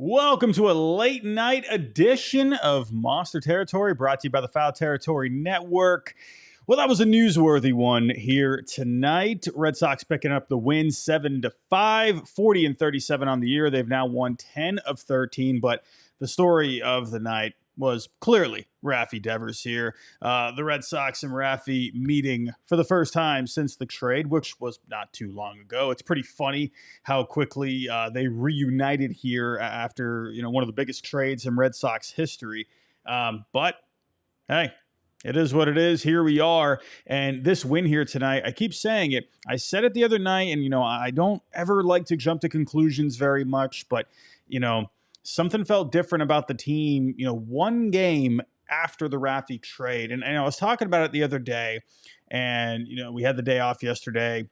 Welcome to a late night edition of Monster Territory, brought to you by the Foul Territory Network. Well, that was a newsworthy one here tonight. Red Sox picking up the win 7-5, 40-37 on the year. They've now won 10 of 13, but the story of the night was clearly Raffy Devers here. The Red Sox and Raffy meeting for the first time since the trade, which was not too long ago. It's pretty funny how quickly they reunited here after one of the biggest trades in Red Sox history. But hey, it is what it is. Here we are. And this win here tonight, I keep saying it. I said it the other night, and I don't ever like to jump to conclusions very much, but something felt different about the team, one game after the Raffy trade. And I was talking about it the other day, and, we had the day off yesterday.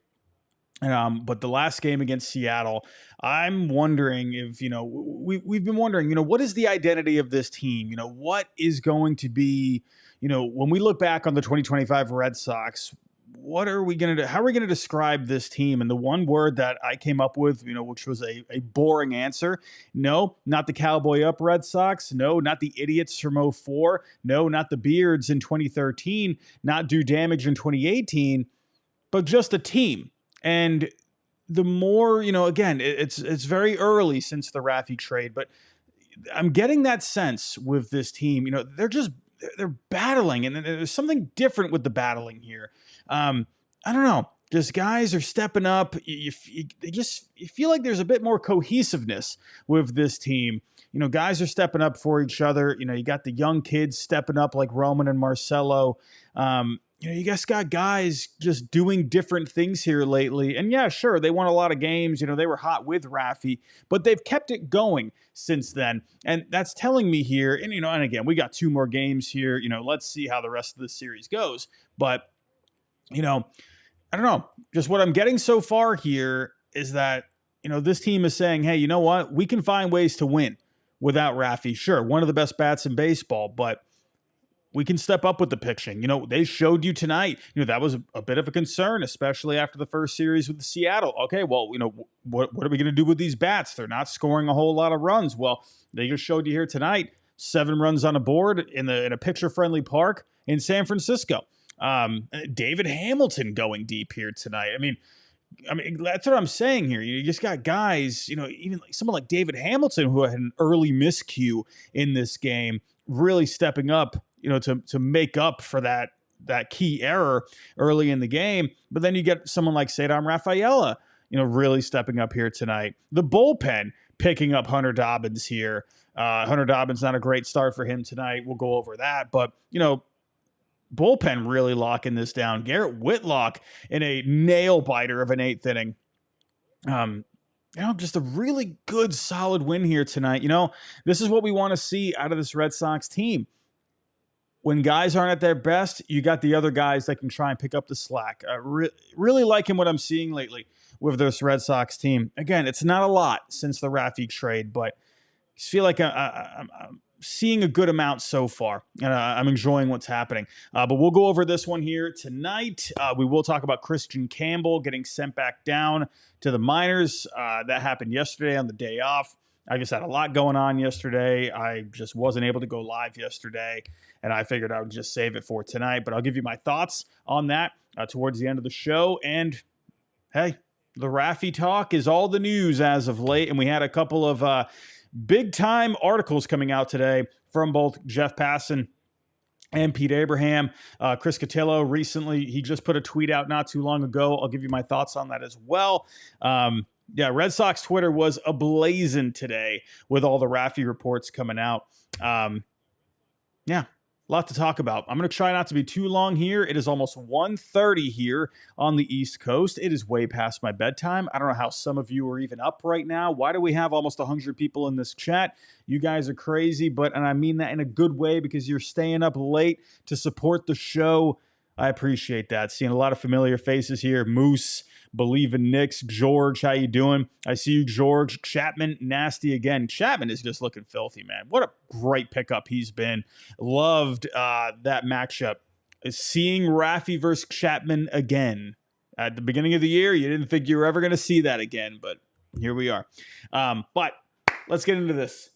But the last game against Seattle, I'm wondering if, we've been wondering, what is the identity of this team? What is going to be, when we look back on the 2025 Red Sox, what are we going to do? How are we going to describe this team? And the one word that I came up with, which was a boring answer. No, not the Cowboy Up Red Sox. No, not the idiots from '04. No, not the Beards in 2013. Not Do Damage in 2018, but just a team. And the more, again, it's very early since the Raffy trade, but I'm getting that sense with this team. They're battling, and there's something different with the battling here. I don't know. Just guys are stepping up. You feel like there's a bit more cohesiveness with this team. Guys are stepping up for each other. You got the young kids stepping up like Roman and Marcelo. You guys got guys just doing different things here lately. And yeah, sure, they won a lot of games. They were hot with Raffy, but they've kept it going since then. And that's telling me here, and again, we got 2 more games here. Let's see how the rest of the series goes. But, I don't know. Just what I'm getting so far here is that, this team is saying, hey, you know what? We can find ways to win without Raffy. Sure, one of the best bats in baseball, but we can step up with the pitching. They showed you tonight, that was a bit of a concern, especially after the first series with the Seattle. Okay, well, what are we going to do with these bats? They're not scoring a whole lot of runs. Well, they just showed you here tonight, 7 runs on a board in a pitcher-friendly park in San Francisco. David Hamilton going deep here tonight. I mean, that's what I'm saying here. You just got guys, even like someone like David Hamilton, who had an early miscue in this game, really stepping up, to make up for that key error early in the game. But then you get someone like Cedar Rafaela, really stepping up here tonight. The bullpen picking up Hunter Dobbins here. Hunter Dobbins, not a great start for him tonight. We'll go over that. But, bullpen really locking this down. Garrett Whitlock in a nail biter of an 8th inning. Just a really good, solid win here tonight. This is what we want to see out of this Red Sox team. When guys aren't at their best, you got the other guys that can try and pick up the slack. Really liking what I'm seeing lately with this Red Sox team. Again, it's not a lot since the Raffy trade, but I just feel like I'm seeing a good amount so far, and I'm enjoying what's happening. But we'll go over this one here tonight. We will talk about Christian Campbell getting sent back down to the minors. That happened yesterday on the day off. I just had a lot going on yesterday. I just wasn't able to go live yesterday, and I figured I would just save it for tonight. But I'll give you my thoughts on that towards the end of the show. And, hey, the Raffy talk is all the news as of late, and we had a couple of big-time articles coming out today from both Jeff Passan and Pete Abraham. Chris Cotillo recently, he just put a tweet out not too long ago. I'll give you my thoughts on that as well. Red Sox Twitter was ablazing today with all the Raffy reports coming out. A lot to talk about. I'm going to try not to be too long here. It is almost 1:30 here on the East Coast. It is way past my bedtime. I don't know how some of you are even up right now. Why do we have almost 100 people in this chat? You guys are crazy, and I mean that in a good way because you're staying up late to support the show. I appreciate that. Seeing a lot of familiar faces here. Moose, Believe in Knicks, George, how you doing? I see you, George. Chapman, nasty again. Chapman is just looking filthy, man. What a great pickup he's been. Loved that matchup. Seeing Raffy versus Chapman again. At the beginning of the year, you didn't think you were ever going to see that again, but here we are. But let's get into this.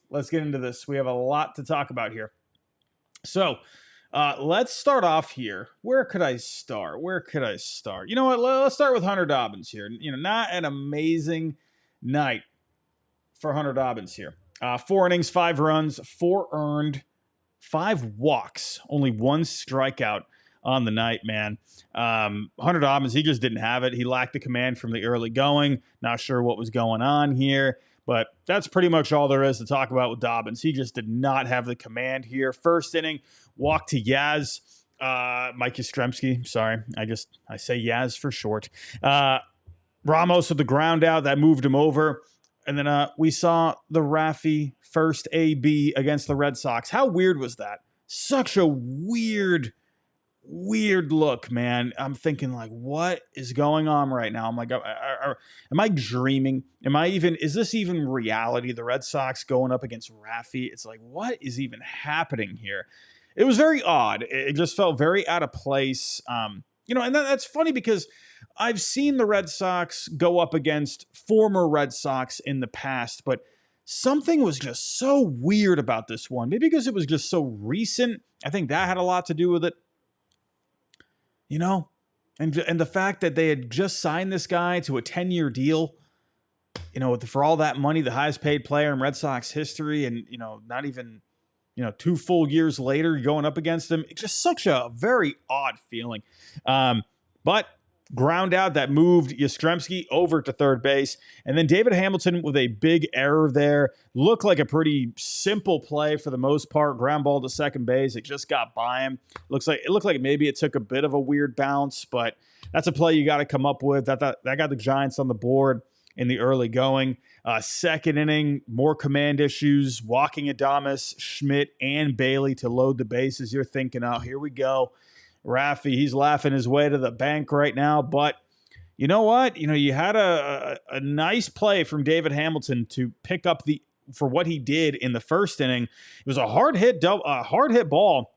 We have a lot to talk about here. So, let's start off here. Where could I start? You know what? Let's start with Hunter Dobbins here. Not an amazing night for Hunter Dobbins here. 4 innings, 5 runs, 4 earned, 5 walks, only 1 strikeout on the night, man. Hunter Dobbins, he just didn't have it. He lacked the command from the early going. Not sure what was going on here, but that's pretty much all there is to talk about with Dobbins. He just did not have the command here. First inning, walk to Yaz. Mike Yastrzemski, sorry. I say Yaz for short. Ramos with the ground out, that moved him over. And then we saw the Raffy first AB against the Red Sox. How weird was that? Such a weird look, man. I'm thinking, like, what is going on right now? I'm like, am I dreaming? Is this even reality? The Red Sox going up against Raffy? It's like, what is even happening here? It was very odd. It just felt very out of place. And that's funny because I've seen the Red Sox go up against former Red Sox in the past, but something was just so weird about this one. Maybe because it was just so recent. I think that had a lot to do with it. And the fact that they had just signed this guy to a 10-year deal, for all that money, the highest paid player in Red Sox history, and, not even, 2 full years later, going up against him. It's just such a very odd feeling. But ground out that moved Yastrzemski over to third base. And then David Hamilton with a big error there. Looked like a pretty simple play for the most part. Ground ball to second base. It just got by him. It looked like maybe it took a bit of a weird bounce, but that's a play you got to come up with. That got the Giants on the board in the early going. Second inning, more command issues. Walking Adames, Schmidt, and Bailey to load the bases. You're thinking, oh, here we go. Raffy, he's laughing his way to the bank right now. But you know what? You had a nice play from David Hamilton to pick up for what he did in the first inning. It was a hard hit ball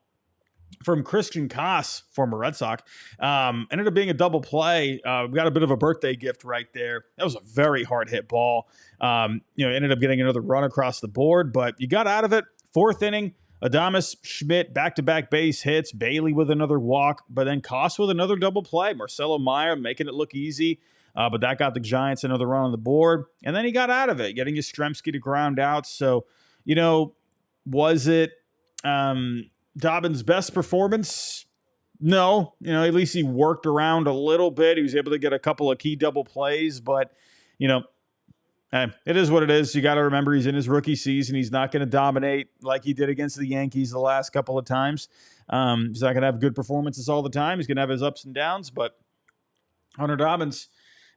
from Christian Koss, former Red Sox. Ended up being a double play. We got a bit of a birthday gift right there. That was a very hard hit ball. Ended up getting another run across the board, but you got out of it. Fourth inning, Adames, Schmidt, back-to-back base hits, Bailey with another walk, but then Koss with another double play. Marcelo Meyer making it look easy, but that got the Giants another run on the board. And then he got out of it, getting Yastrzemski to ground out. So, was it Dobbins' best performance? No. At least he worked around a little bit. He was able to get a couple of key double plays, but, it is what it is. You got to remember he's in his rookie season. He's not going to dominate like he did against the Yankees the last couple of times. He's not going to have good performances all the time. He's going to have his ups and downs. But Hunter Dobbins,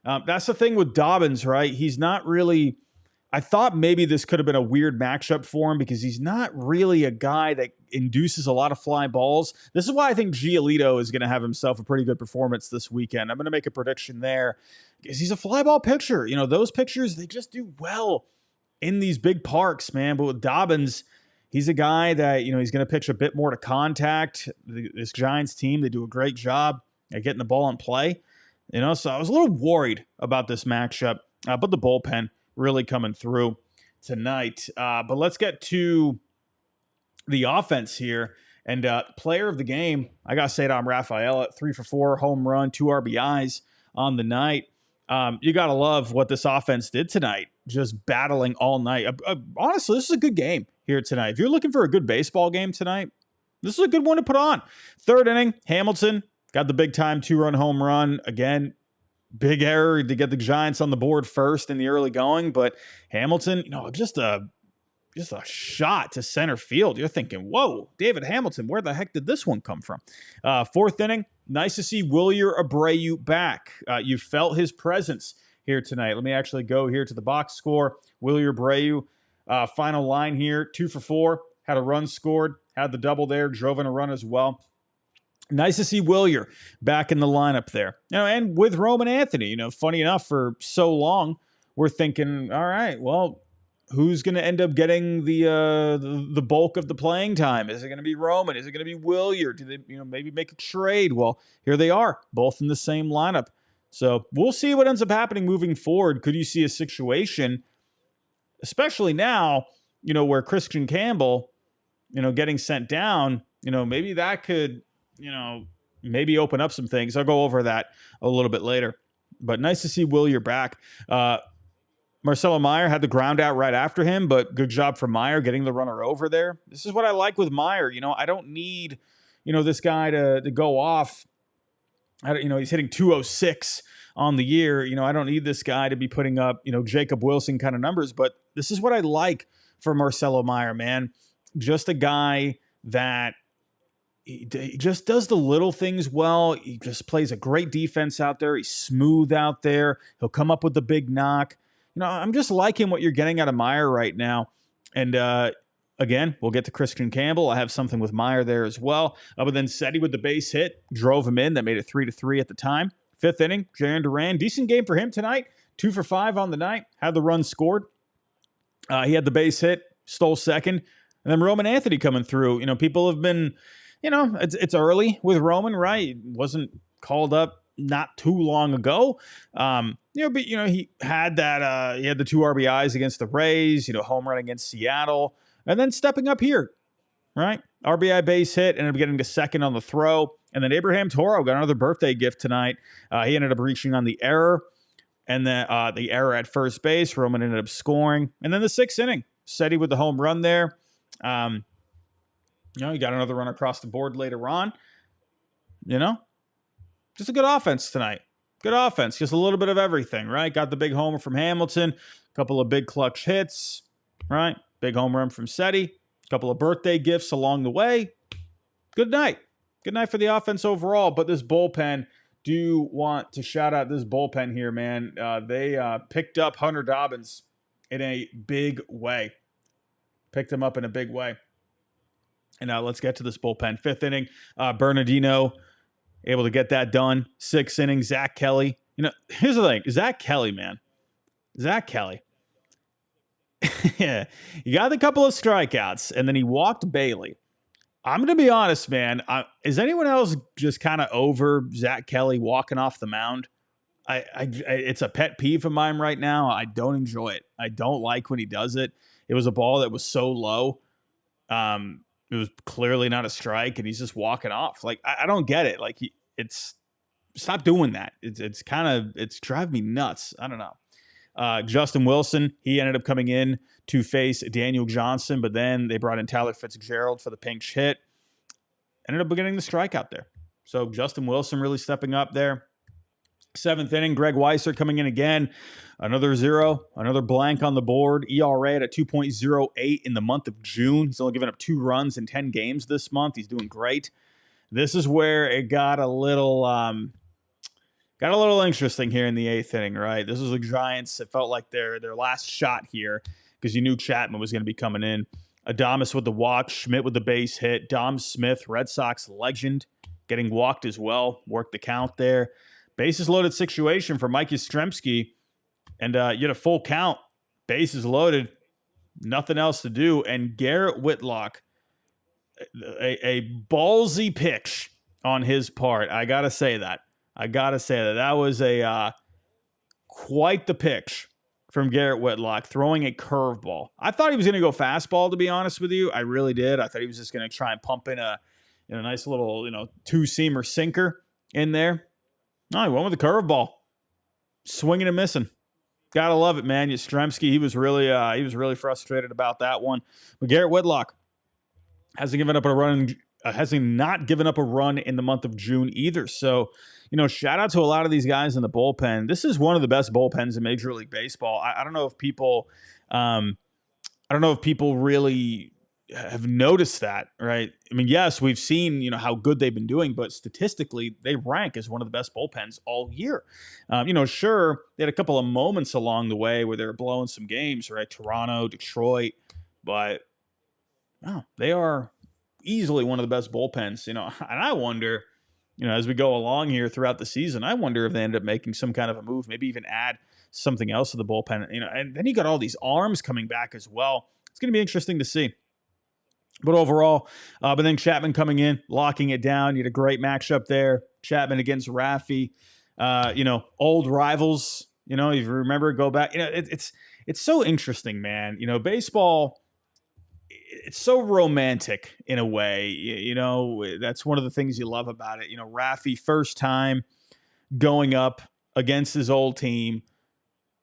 that's the thing with Dobbins, right? He's not really – I thought maybe this could have been a weird matchup for him because he's not really a guy that induces a lot of fly balls. This is why I think Giolito is going to have himself a pretty good performance this weekend. I'm going to make a prediction there because he's a fly ball pitcher. Those pitchers, they just do well in these big parks, man. But with Dobbins, he's a guy that, he's going to pitch a bit more to contact. This Giants team, they do a great job at getting the ball in play. So I was a little worried about this matchup, but the bullpen really coming through tonight. But let's get to the offense here. And player of the game, I got to say Tom Rafaela, 3 for 4, home run, 2 RBIs on the night. You got to love what this offense did tonight, just battling all night. Honestly, this is a good game here tonight. If you're looking for a good baseball game tonight, this is a good one to put on. Third inning, Hamilton got the big-time 2-run home run. Again, big error to get the Giants on the board first in the early going, but Hamilton, just a shot to center field. You're thinking, whoa, David Hamilton, where the heck did this one come from? Fourth inning, nice to see Wilyer Abreu back. You felt his presence here tonight. Let me actually go here to the box score. Wilyer Abreu, final line here, 2 for 4, had a run scored, had the double there, drove in a run as well. Nice to see Wilyer back in the lineup there. And with Roman Anthony, funny enough, for so long, we're thinking, all right, well, who's going to end up getting the bulk of the playing time? Is it going to be Roman? Is it going to be Wilyer? Do they, maybe make a trade? Well, here they are, both in the same lineup. So we'll see what ends up happening moving forward. Could you see a situation especially now, where Christian Campbell, getting sent down, maybe that could, maybe open up some things. I'll go over that a little bit later. But nice to see Will, you're back. Marcelo Meyer had the ground out right after him, but good job for Meyer getting the runner over there. This is what I like with Meyer. I don't need, this guy to go off. He's hitting 206 on the year. I don't need this guy to be putting up, Jacob Wilson kind of numbers, but this is what I like for Marcelo Meyer, man. Just a guy that he just does the little things well. He just plays a great defense out there. He's smooth out there. He'll come up with the big knock. I'm just liking what you're getting out of Meyer right now. And again, we'll get to Christian Campbell. I have something with Meyer there as well. But then Seti with the base hit, drove him in. That made it 3-3 at the time. 5th inning, Jarren Duran. Decent game for him tonight. 2 for 5 on the night. Had the run scored. He had the base hit, stole second. And then Roman Anthony coming through. People have been, it's early with Roman, right? He wasn't called up not too long ago. But he had that, he had the 2 RBIs against the Rays, home run against Seattle, and then stepping up here, right? RBI base hit, ended up getting to second on the throw. And then Abraham Toro got another birthday gift tonight. He ended up reaching on the error, and then the error at first base. Roman ended up scoring. And then the 6th inning, Seti with the home run there. He got another run across the board later on. Just a good offense tonight. Good offense. Just a little bit of everything, right? Got the big homer from Hamilton. A couple of big clutch hits, right? Big home run from Seti. A couple of birthday gifts along the way. Good night. Good night for the offense overall. But this bullpen, do want to shout out this bullpen here, man. They picked up Hunter Dobbins in a big way. Picked him up in a big way. And now let's get to this bullpen. 5th inning, Bernardino able to get that done. 6th inning, Zach Kelly. Here's the thing. Zach Kelly, man. Zach Kelly. Yeah, he got a couple of strikeouts, and then he walked Bailey. I'm going to be honest, man. Is anyone else just kind of over Zach Kelly walking off the mound? It's a pet peeve of mine right now. I don't enjoy it. I don't like when he does it. It was a ball that was so low. It was clearly not a strike, and he's just walking off. Like, I don't get it. Like, stop doing that. It's driving me nuts. I don't know. Justin Wilson, he ended up coming in to face Daniel Johnson, but then they brought in Tyler Fitzgerald for the pinch hit. Ended up getting the strikeout there. So Justin Wilson really stepping up there. 7th inning, Greg Weisser coming in again. Another 0, another blank on the board. ERA at 2.08 in the month of June. He's only given up 2 runs in 10 games this month. He's doing great. This is where it got a little interesting here in the 8th inning, right? This was the Giants. It felt like their last shot here because you knew Chapman was going to be coming in. Adames with the walk, Schmidt with the base hit. Dom Smith, Red Sox legend, getting walked as well. Worked the count there. Bases loaded situation for Mike Yastrzemski, and you had a full count. Bases loaded, nothing else to do. And Garrett Whitlock, a ballsy pitch on his part. I gotta say that. That was quite the pitch from Garrett Whitlock, throwing a curveball. I thought he was going to go fastball, to be honest with you. I really did. I thought he was just going to try and pump in a nice little 2-seamer sinker in there. No, he went with the curveball, swinging and missing. Gotta love it, man. Yastrzemski, he was really frustrated about that one. But Garrett Whitlock hasn't not given up a run in the month of June either. So, shout out to a lot of these guys in the bullpen. This is one of the best bullpens in Major League Baseball. I don't know if people, really have noticed that, right? I mean, yes, we've seen, how good they've been doing, but statistically, they rank as one of the best bullpens all year. Sure, they had a couple of moments along the way where they were blowing some games, right? Toronto, Detroit, but they are easily one of the best bullpens, and I wonder, as we go along here throughout the season, I wonder if they end up making some kind of a move, maybe even add something else to the bullpen, and then you got all these arms coming back as well. It's going to be interesting to see. But overall, but then Chapman coming in, locking it down. You had a great matchup there. Chapman against Raffy. Old rivals. If you remember, go back. It's it's so interesting, man. Baseball, it's so romantic in a way. That's one of the things you love about it. Raffy, first time going up against his old team,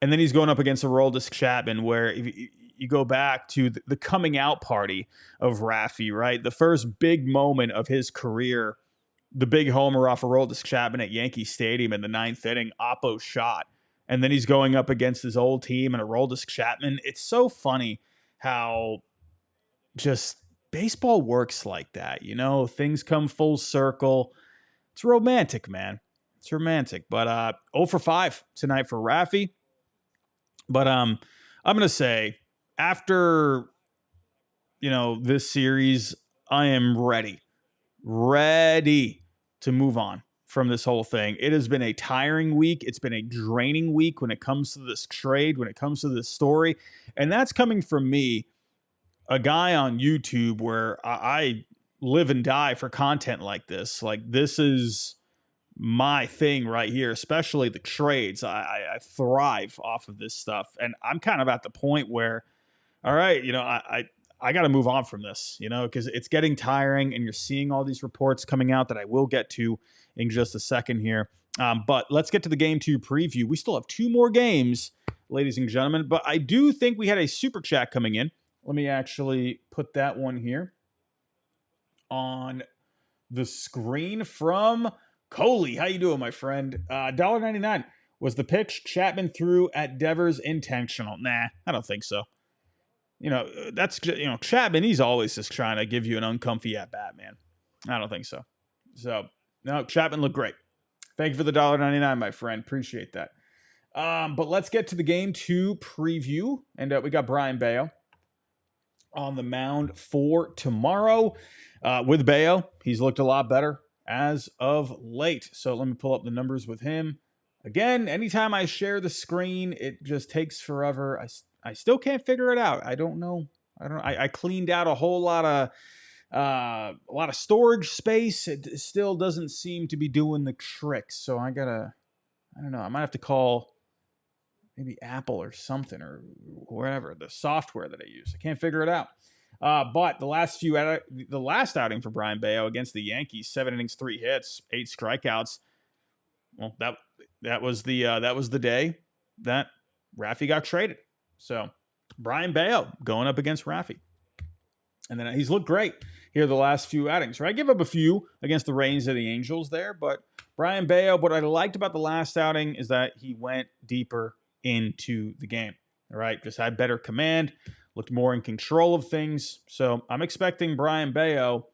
and then he's going up against Aroldis Chapman, where if you go back to the coming out party of Raffy, right? The first big moment of his career, the big homer off Aroldis Chapman at Yankee Stadium in the ninth inning, Oppo shot. And then he's going up against his old team and Aroldis Chapman. It's so funny how just baseball works like that. Things come full circle. It's romantic, man. It's romantic. But 0 for 5 tonight for Raffy. But I'm going to say, after, this series, I am ready to move on from this whole thing. It has been a tiring week. It's been a draining week when it comes to this trade, when it comes to this story. And that's coming from me, a guy on YouTube where I live and die for content like this. Like, this is my thing right here, especially the trades. I thrive off of this stuff. And I'm kind of at the point where, all right, I got to move on from this, because it's getting tiring and you're seeing all these reports coming out that I will get to in just a second here. But let's get to the Game 2 preview. We still have 2 more games, ladies and gentlemen, but I do think we had a super chat coming in. Let me actually put that one here on the screen from Coley. How you doing, my friend? $1.99. Was the pitch Chapman threw at Devers intentional? Nah, I don't think so. That's, Chapman, he's always just trying to give you an uncomfy at bat, man. I don't think so. So, no, Chapman looked great. Thank you for the $1.99, my friend. Appreciate that. But let's get to the Game 2 preview. And we got Brayan Bello on the mound for tomorrow. With Bello, he's looked a lot better as of late. So let me pull up the numbers with him. Again, anytime I share the screen, it just takes forever. I still can't figure it out. I don't know. I cleaned out a whole lot of storage space. It still doesn't seem to be doing the trick. So I don't know. I might have to call maybe Apple or something, or wherever, the software that I use. I can't figure it out. But the last outing for Brayan Bello against the Yankees, 7 innings, 3 hits, 8 strikeouts. Well, that was the day that Raffy got traded. So Brayan Bello going up against Raffy. And then he's looked great here the last few outings. Right? I give up a few against the Rays of the Angels there, but Brayan Bello, what I liked about the last outing is that he went deeper into the game. All right, just had better command, looked more in control of things. So I'm expecting Brayan Bello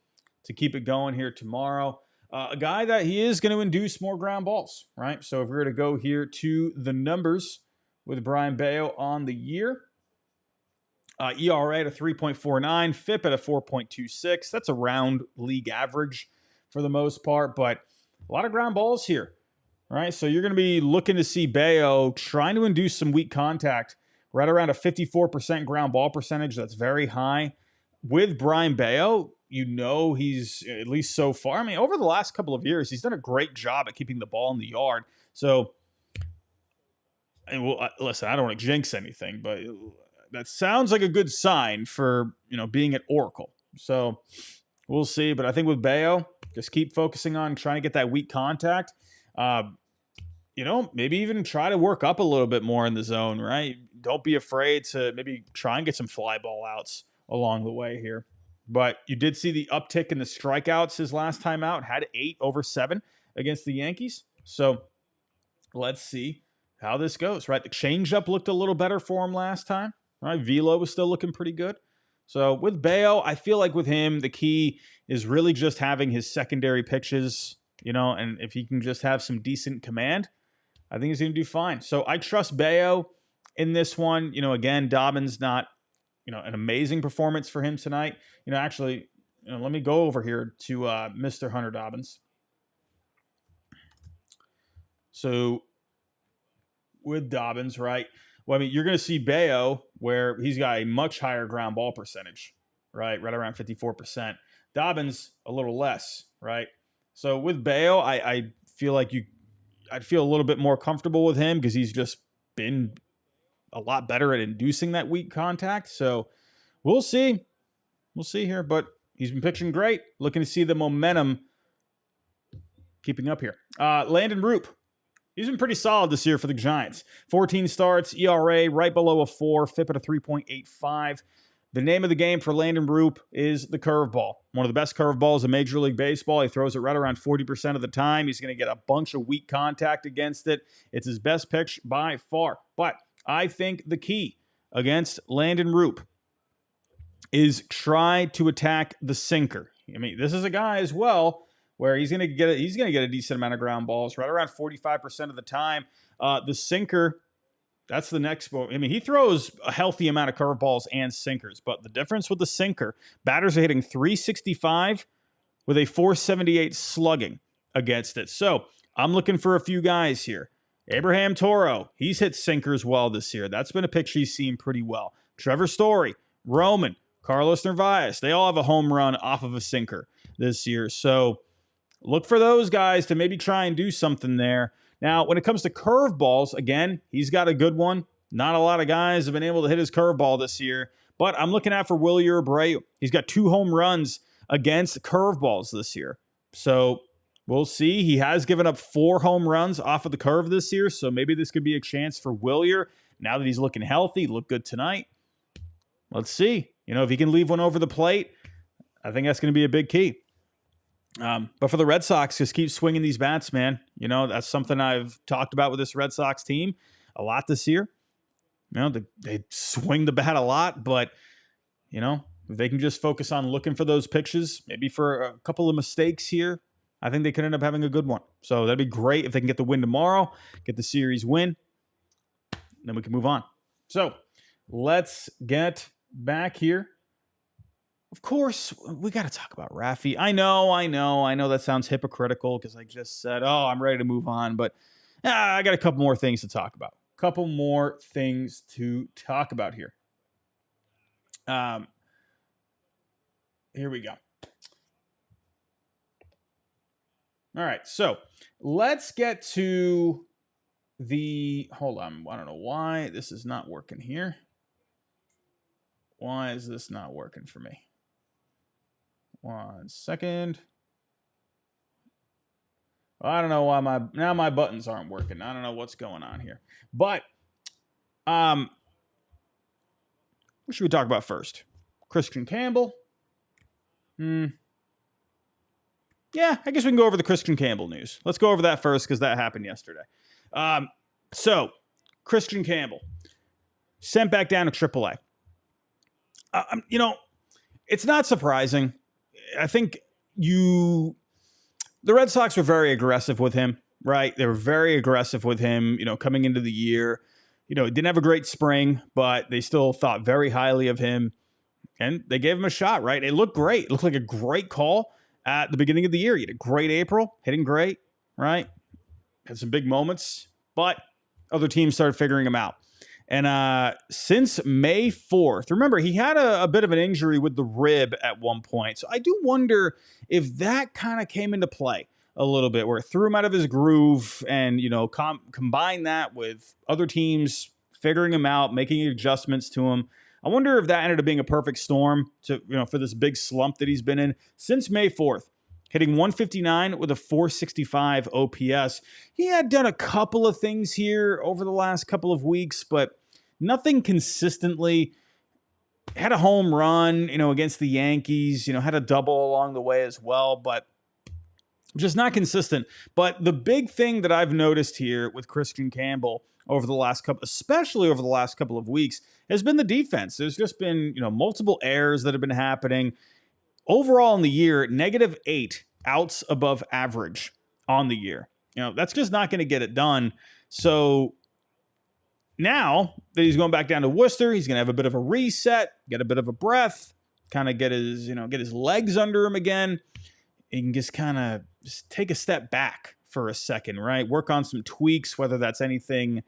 to keep it going here tomorrow. A guy that he is going to induce more ground balls, right? So if we were to go here to the numbers with Brayan Bello on the year, ERA at a 3.49, FIP at a 4.26. That's around league average for the most part, but a lot of ground balls here, right? So you're going to be looking to see Bello trying to induce some weak contact, right around a 54% ground ball percentage. That's very high. With Brayan Bello, he's, at least so far, over the last couple of years, he's done a great job at keeping the ball in the yard. So, listen, I don't want to jinx anything, but that sounds like a good sign for, being at Oracle. So we'll see. But I think with Bello, just keep focusing on trying to get that weak contact. Maybe even try to work up a little bit more in the zone, right? Don't be afraid to maybe try and get some fly ball outs along the way here. But you did see the uptick in the strikeouts his last time out, had 8 over 7 against the Yankees. So let's see how this goes, right? The changeup looked a little better for him last time, right? Velo was still looking pretty good. So with Bello, I feel like with him, the key is really just having his secondary pitches, and if he can just have some decent command, I think he's going to do fine. So I trust Bello in this one. Again, Dobbins not, an amazing performance for him tonight. Actually, let me go over here to Mr. Hunter Dobbins. So with Dobbins, right? Well, you're going to see Bello where he's got a much higher ground ball percentage, right? Right around 54%. Dobbins, a little less, right? So with Bello, I feel like I'd feel a little bit more comfortable with him because he's just been a lot better at inducing that weak contact. So we'll see. We'll see here, but he's been pitching great. Looking to see the momentum keeping up here. Landon Roop. He's been pretty solid this year for the Giants. 14 starts, ERA right below a 4, FIP at a 3.85. The name of the game for Landon Roop is the curveball. One of the best curveballs in Major League Baseball. He throws it right around 40% of the time. He's going to get a bunch of weak contact against it. It's his best pitch by far. But I think the key against Landon Roop is try to attack the sinker. I mean, this is a guy as well where he's going to get a decent amount of ground balls, right around 45% of the time. The sinker, that's the next. I mean, he throws a healthy amount of curveballs and sinkers, but the difference with the sinker, batters are hitting 365 with a 478 slugging against it. So I'm looking for a few guys here. Abraham Toro, he's hit sinkers well this year. That's been a pitch he's seen pretty well. Trevor Story, Roman, Carlos Narvaez, they all have a home run off of a sinker this year. So look for those guys to maybe try and do something there. Now, when it comes to curveballs, again, he's got a good one. Not a lot of guys have been able to hit his curveball this year, but I'm looking out for Wilyer Abreu. He's got 2 home runs against curveballs this year. So we'll see. He has given up 4 home runs off of the curve this year, so maybe this could be a chance for Wilyer. Now that he's looking healthy, looked good tonight. Let's see. If he can leave one over the plate, I think that's going to be a big key. But for the Red Sox, just keep swinging these bats, man. That's something I've talked about with this Red Sox team a lot this year. They swing the bat a lot, but, if they can just focus on looking for those pitches, maybe for a couple of mistakes here, I think they could end up having a good one. So that'd be great if they can get the win tomorrow, get the series win, then we can move on. So let's get back here. Of course, we got to talk about Raffy. I know that sounds hypocritical because I just said, I'm ready to move on. But I got a couple more things to talk about. Here. Here we go. All right, so let's get to hold on. I don't know why this is not working here. Why is this not working for me? 1 second. I don't know why my buttons aren't working. I don't know what's going on here. But what should we talk about first? Christian Campbell. Yeah, I guess we can go over the Christian Campbell news. Let's go over that first because that happened yesterday. So Christian Campbell sent back down to AAA. It's not surprising. I think the Red Sox were very aggressive with him, right? They were very aggressive with him, coming into the year. Didn't have a great spring, but they still thought very highly of him. And they gave him a shot, right? It looked great. It looked like a great call at the beginning of the year. He had a great April, hitting great, right? Had some big moments, but other teams started figuring him out. And since May 4th, remember, he had a bit of an injury with the rib at one point. So I do wonder if that kind of came into play a little bit, where it threw him out of his groove and, combine that with other teams figuring him out, making adjustments to him. I wonder if that ended up being a perfect storm for this big slump that he's been in since May 4th. Hitting 159 with a 465 OPS. He had done a couple of things here over the last couple of weeks, but nothing consistently. Had a home run, against the Yankees, had a double along the way as well, but just not consistent. But the big thing that I've noticed here with Christian Campbell especially over the last couple of weeks, has been the defense. There's just been, multiple errors that have been happening. Overall in the year, -8 outs above average on the year. That's just not going to get it done. So now that he's going back down to Worcester, he's going to have a bit of a reset, get a bit of a breath, kind of get his legs under him again. He can just take a step back for a second, right? Work on some tweaks, whether that's anything,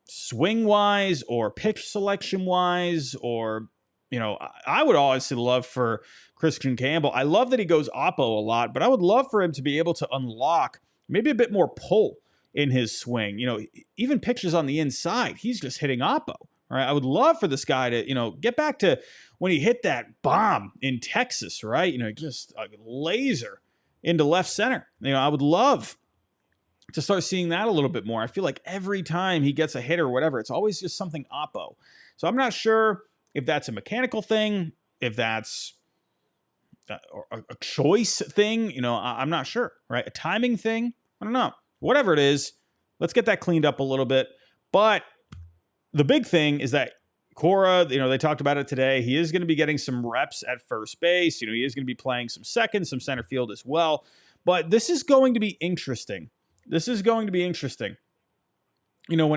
swing-wise or pitch selection-wise or I would always love for Christian Campbell. I love that he goes oppo a lot, but I would love for him to be able to unlock maybe a bit more pull in his swing. Even pitches on the inside, he's just hitting oppo. Right? I would love for this guy to, get back to when he hit that bomb in Texas, right? Just a laser into left center. I would love to start seeing that a little bit more. I feel like every time he gets a hit or whatever, it's always just something oppo. So I'm not sure if that's a mechanical thing, if that's a choice thing. I'm not sure, right? A timing thing. I don't know. Whatever it is, let's get that cleaned up a little bit. But the big thing is that Cora, they talked about it today. He is going to be getting some reps at first base. He is going to be playing some second, some center field as well. But this is going to be interesting. When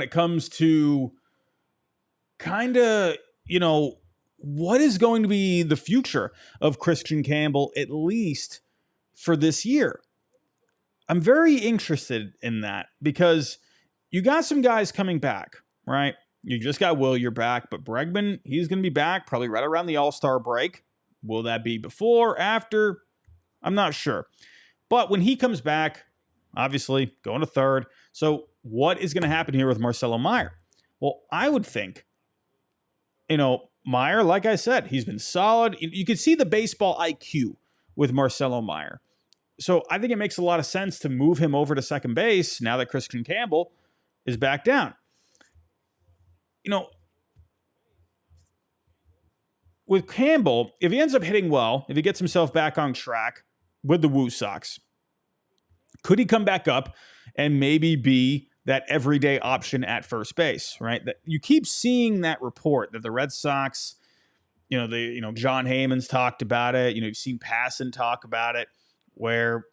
it comes to kind of, what is going to be the future of Christian Campbell, at least for this year. I'm very interested in that because you got some guys coming back, right? You just got Wilyer back, but Bregman, he's going to be back probably right around the All-Star break. Will that be before, after? I'm not sure. But when he comes back, obviously going to third. So what is going to happen here with Marcelo Meyer? Well, I would think, Meyer, like I said, he's been solid. You can see the baseball IQ with Marcelo Meyer. So I think it makes a lot of sense to move him over to second base now that Christian Campbell is back down. With Campbell, if he ends up hitting well, if he gets himself back on track with the Woo Sox, could he come back up and maybe be that everyday option at first base, right? That you keep seeing that report that the Red Sox, John Heyman's talked about it. You've seen Passan talk about it, where,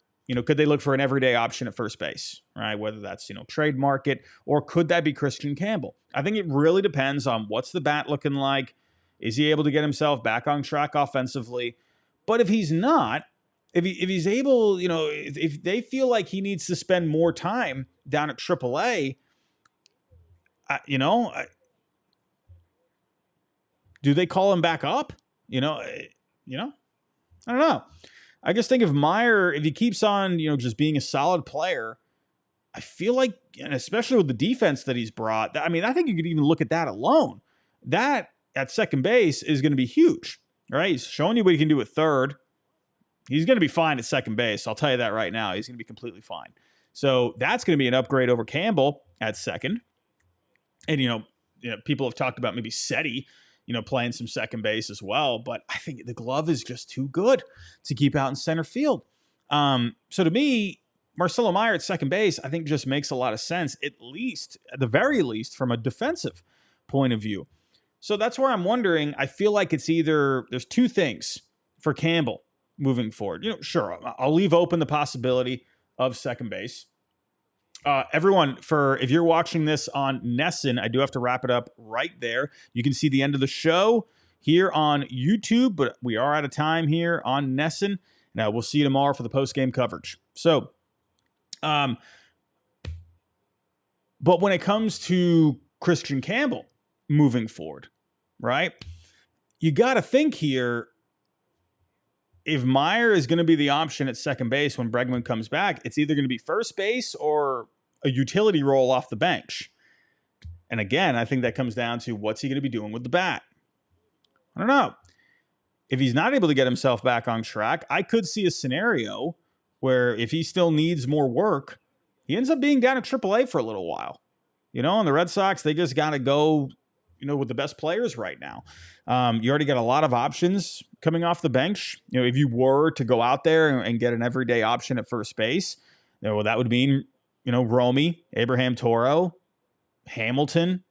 could they look for an everyday option at first base, right? Whether that's, trade market, or could that be Christian Campbell? I think it really depends on what's the bat looking like. Is he able to get himself back on track offensively? But if he's not, if he's able, if they feel like he needs to spend more time down at AAA, do they call him back up? I don't know. I just think if Meyer, if he keeps on, just being a solid player, I feel like, and especially with the defense that he's brought, I think you could even look at that alone. That at second base is going to be huge, right? He's showing you what he can do at third. He's going to be fine at second base. I'll tell you that right now. He's going to be completely fine. So that's going to be an upgrade over Campbell at second. And, people have talked about maybe Seti, playing some second base as well. But I think the glove is just too good to keep out in center field. So to me, Marcelo Meyer at second base, I think just makes a lot of sense, at the very least, from a defensive point of view. So that's where I'm wondering. I feel like there's two things for Campbell moving forward. Sure, I'll leave open the possibility of second base. Everyone, if you're watching this on Nesson, I do have to wrap it up right there. You can see the end of the show here on YouTube, but we are out of time here on Nesson. Now we'll see you tomorrow for the post-game coverage. So, but when it comes to Christian Campbell moving forward, right? You got to think here, if Meyer is going to be the option at second base when Bregman comes back, it's either going to be first base or a utility role off the bench. And again, I think that comes down to what's he going to be doing with the bat. I don't know. If he's not able to get himself back on track, I could see a scenario where if he still needs more work, he ends up being down at AAA for a little while. And the Red Sox, they just got to go, with the best players right now. You already got a lot of options coming off the bench. If you were to go out there and get an everyday option at first base, that would mean, Romy, Abraham Toro, Hamilton.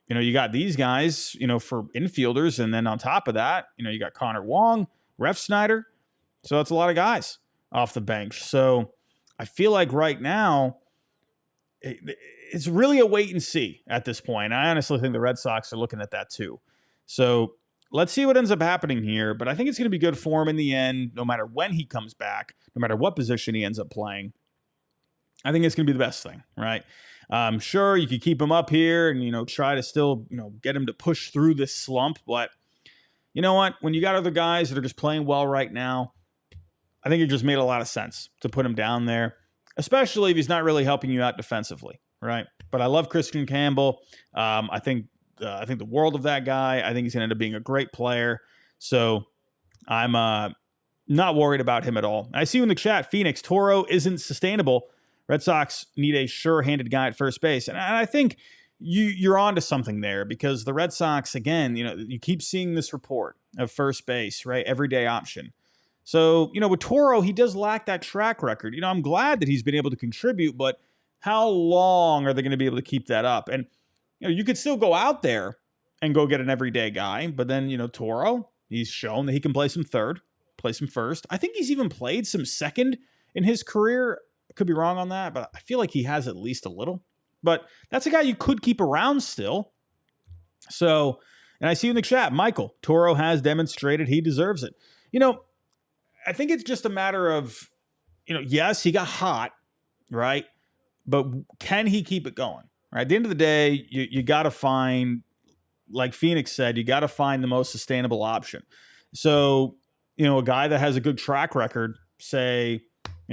You got these guys, for infielders. And then on top of that, you got Connor Wong, Ref Snyder. So that's a lot of guys off the bench. So I feel like right now, it's really a wait and see at this point. I honestly think the Red Sox are looking at that too. So let's see what ends up happening here. But I think it's going to be good for him in the end, no matter when he comes back, no matter what position he ends up playing. I think it's going to be the best thing, right? Sure, you could keep him up here and, try to still, get him to push through this slump. But you know what? When you got other guys that are just playing well right now, I think it just made a lot of sense to put him down there. especially if he's not really helping you out defensively, right? But I love Christian Campbell. I think the world of that guy. I think he's going to end up being a great player. So I'm not worried about him at all. I see you in the chat, Phoenix, Toro isn't sustainable. Red Sox need a sure-handed guy at first base. And I think you're onto something there, because the Red Sox, again, you keep seeing this report of first base, right? Everyday option. So, with Toro, he does lack that track record. I'm glad that he's been able to contribute, but how long are they going to be able to keep that up? And, you could still go out there and go get an everyday guy, but then, Toro, he's shown that he can play some third, play some first. I think he's even played some second in his career. I could be wrong on that, but I feel like he has at least a little. But that's a guy you could keep around still. So, and I see you in the chat, Michael, Toro has demonstrated he deserves it. I think it's just a matter of, yes, he got hot, right? But can he keep it going? Right? At the end of the day, you got to find, like Phoenix said, you got to find the most sustainable option. So, a guy that has a good track record, say,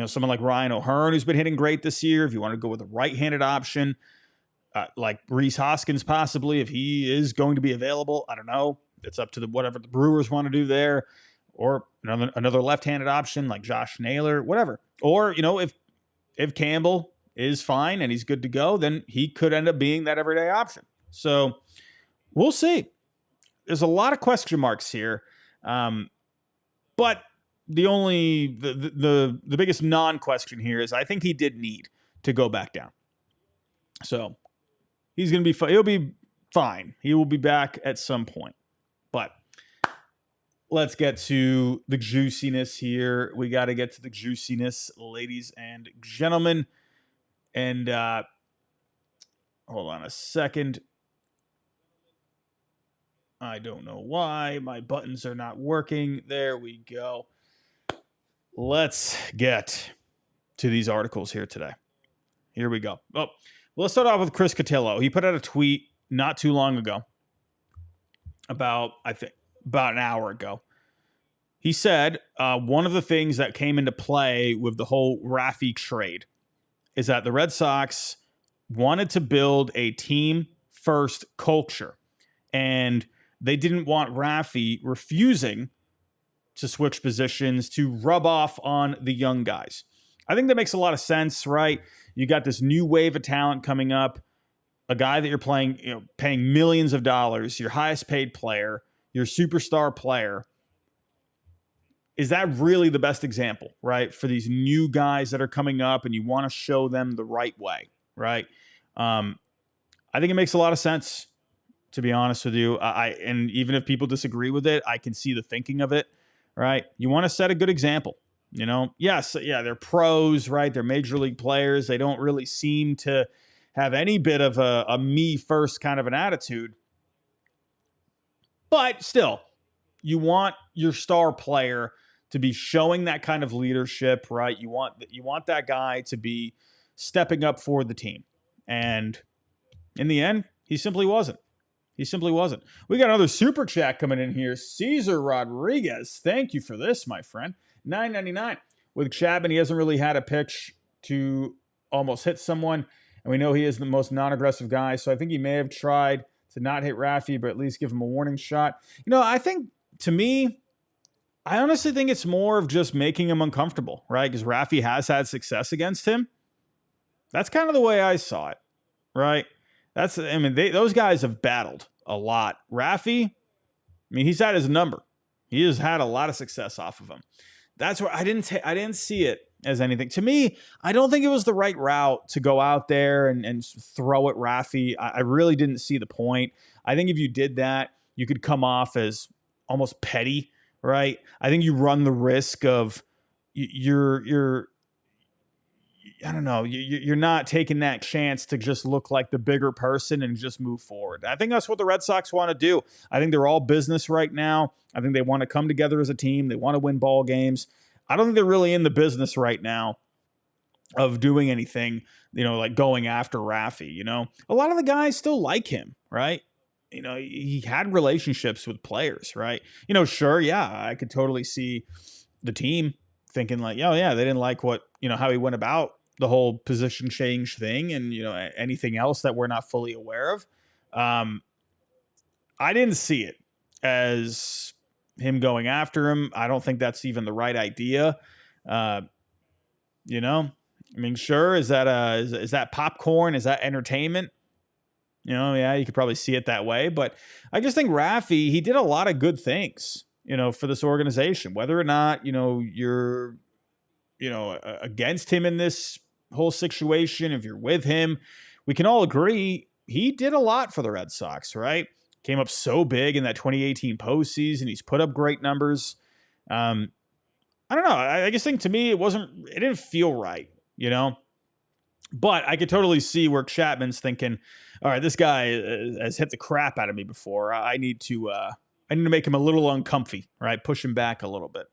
someone like Ryan O'Hearn, who's been hitting great this year, if you want to go with a right-handed option, like Rhys Hoskins possibly, if he is going to be available, I don't know. It's up to whatever the Brewers want to do there. Or another left-handed option like Josh Naylor, whatever. Or, if Campbell is fine and he's good to go, then he could end up being that everyday option. So we'll see. There's a lot of question marks here. But the biggest non-question here is I think he did need to go back down. So he's going to be fine. He'll be fine. He will be back at some point. But let's get to the juiciness here. We got to get to the juiciness, ladies and gentlemen. And hold on a second. I don't know why my buttons are not working. There we go. Let's get to these articles here today. Here we go. Oh, well, let's start off with Chris Cotillo. He put out a tweet not too long ago, about an hour ago. He said one of the things that came into play with the whole Raffy trade is that the Red Sox wanted to build a team-first culture, and they didn't want Raffy refusing to switch positions to rub off on the young guys. I think that makes a lot of sense, right? You got this new wave of talent coming up, a guy that you're paying millions of dollars, your highest paid player, your superstar player. Is that really the best example, right? For these new guys that are coming up and you want to show them the right way, right? I think it makes a lot of sense, to be honest with you. And even if people disagree with it, I can see the thinking of it, right? You want to set a good example, Yes, yeah, they're pros, right? They're major league players. They don't really seem to have any bit of a me first kind of an attitude. But still, you want your star player to be showing that kind of leadership, right? You want that guy to be stepping up for the team. And in the end, he simply wasn't. He simply wasn't. We got another super chat coming in here. Cesar Rodriguez. Thank you for this, my friend. $9.99. With Chapman, he hasn't really had a pitch to almost hit someone. And we know he is the most non-aggressive guy. So I think he may have tried to not hit Raffy, but at least give him a warning shot. I think, to me, I honestly think it's more of just making him uncomfortable, right? Because Raffy has had success against him. That's kind of the way I saw it, right? Those guys have battled a lot. Raffy, he's had his number. He has had a lot of success off of him. That's where I didn't see it as anything. To me, I don't think it was the right route to go out there and throw at Raffy. I really didn't see the point. I think if you did that, you could come off as almost petty, right? I think you run the risk of you're not taking that chance to just look like the bigger person and just move forward. I think that's what the Red Sox want to do. I think they're all business right now. I think they want to come together as a team. They want to win ball games. I don't think they're really in the business right now of doing anything, like going after Raffy. A lot of the guys still like him, right? He had relationships with players, right? Sure, yeah, I could totally see the team thinking like, oh yeah, they didn't like what, how he went about the whole position change thing and, anything else that we're not fully aware of. I didn't see it as him going after him. I don't think that's even the right idea. I mean, sure. Is that popcorn? Is that entertainment? Yeah, you could probably see it that way, but I just think Raffy, he did a lot of good things, for this organization, whether or not, you're, against him in this whole situation. If you're with him, we can all agree he did a lot for the Red Sox, right? Came up so big in that 2018 postseason. He's put up great numbers. I don't know. I just think to me, it didn't feel right, but I could totally see where Chapman's thinking, all right, this guy has hit the crap out of me before. I need to make him a little uncomfy, right? Push him back a little bit.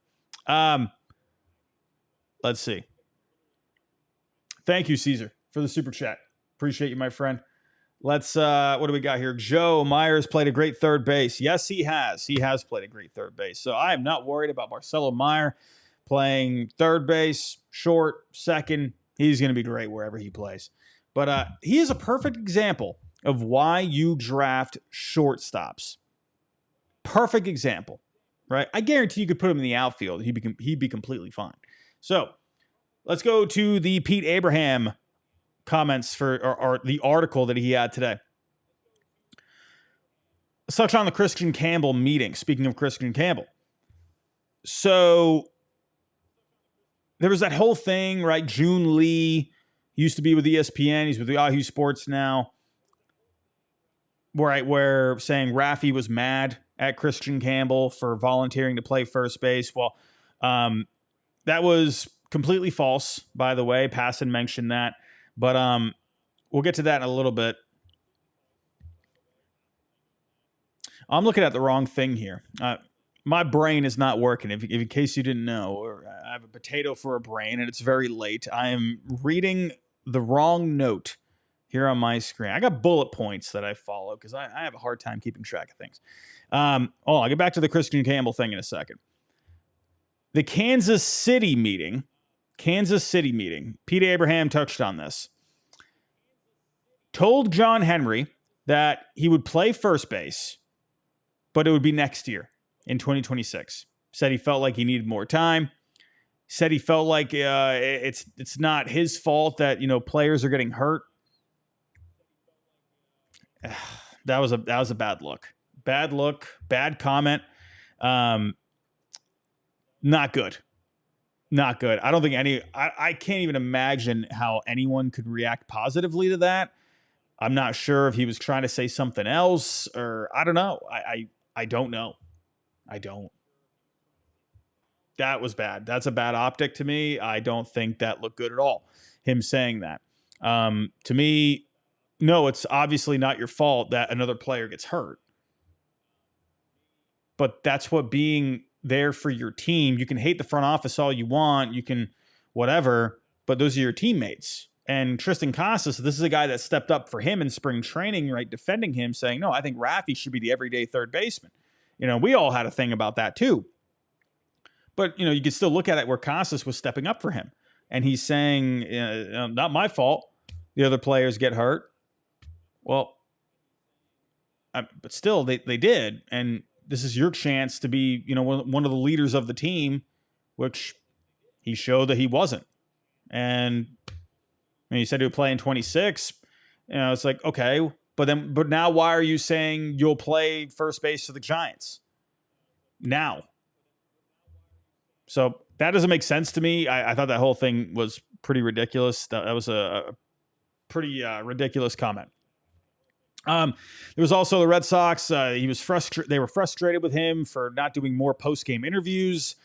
Let's see. Thank you, Caesar, for the super chat. Appreciate you, my friend. Let's, what do we got here? Joe Myers played a great third base. Yes, he has. He has played a great third base. So I am not worried about Marcelo Meyer playing third base, short, second. He's going to be great wherever he plays. But he is a perfect example of why you draft shortstops. Perfect example, right? I guarantee you could put him in the outfield. He'd be completely fine. So let's go to the Pete Abraham comments or the article that he had today. Let's touch on the Christian Campbell meeting. Speaking of Christian Campbell. So there was that whole thing, right? June Lee used to be with ESPN. He's with Yahoo Sports now. Where saying Raffy was mad at Christian Campbell for volunteering to play first base. Well, that was completely false, by the way. Passan mentioned that. But we'll get to that in a little bit. I'm looking at the wrong thing here. My brain is not working. If in case you didn't know, I have a potato for a brain, and it's very late. I am reading the wrong note here on my screen. I got bullet points that I follow because I have a hard time keeping track of things. I'll get back to the Christian Campbell thing in a second. The Kansas City meeting, Pete Abraham touched on this. Told John Henry that he would play first base, but it would be next year in 2026. Said he felt like he needed more time. Said he felt like it's not his fault that players are getting hurt. That was a bad look. Bad comment. Not good. I don't think I can't even imagine how anyone could react positively to that. I'm not sure if he was trying to say something else or I don't know. I don't know. I don't. That was bad. That's a bad optic to me. I don't think that looked good at all. Him saying that. To me, no, it's obviously not your fault that another player gets hurt. But that's what being there for your team. You can hate the front office all you want. You can whatever, but those are your teammates. And Tristan Casas, this is a guy that stepped up for him in spring training, right? Defending him, saying, no, I think Raffy should be the everyday third baseman. We all had a thing about that too. But, you can still look at it where Casas was stepping up for him. And he's saying, not my fault. The other players get hurt. Well, but still, they did. And this is your chance to be, one of the leaders of the team, which he showed that he wasn't. And he said he would play in 26. It's like, okay, but now why are you saying you'll play first base for the Giants now? So that doesn't make sense to me. I thought that whole thing was pretty ridiculous. That was a pretty ridiculous comment. There was also the Red Sox. He was frustrated. They were frustrated with him for not doing more post-game interviews.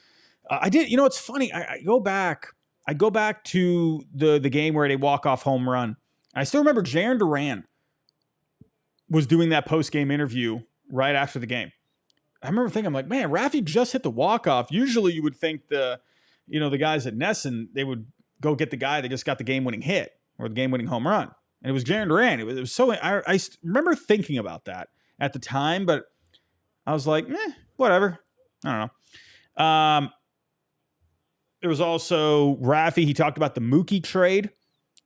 I did. It's funny. I go back to the game where they walk-off home run. I still remember Jarren Duran was doing that post-game interview right after the game. I remember thinking, I'm like, man, Raffy just hit the walk-off. Usually you would think the guys at Nesson, they would go get the guy that just got the game-winning hit or the game-winning home run. And it was Jarren Duran. It was so, I remember thinking about that at the time, but I was like, whatever. I don't know. There was also Raffy. He talked about the Mookie trade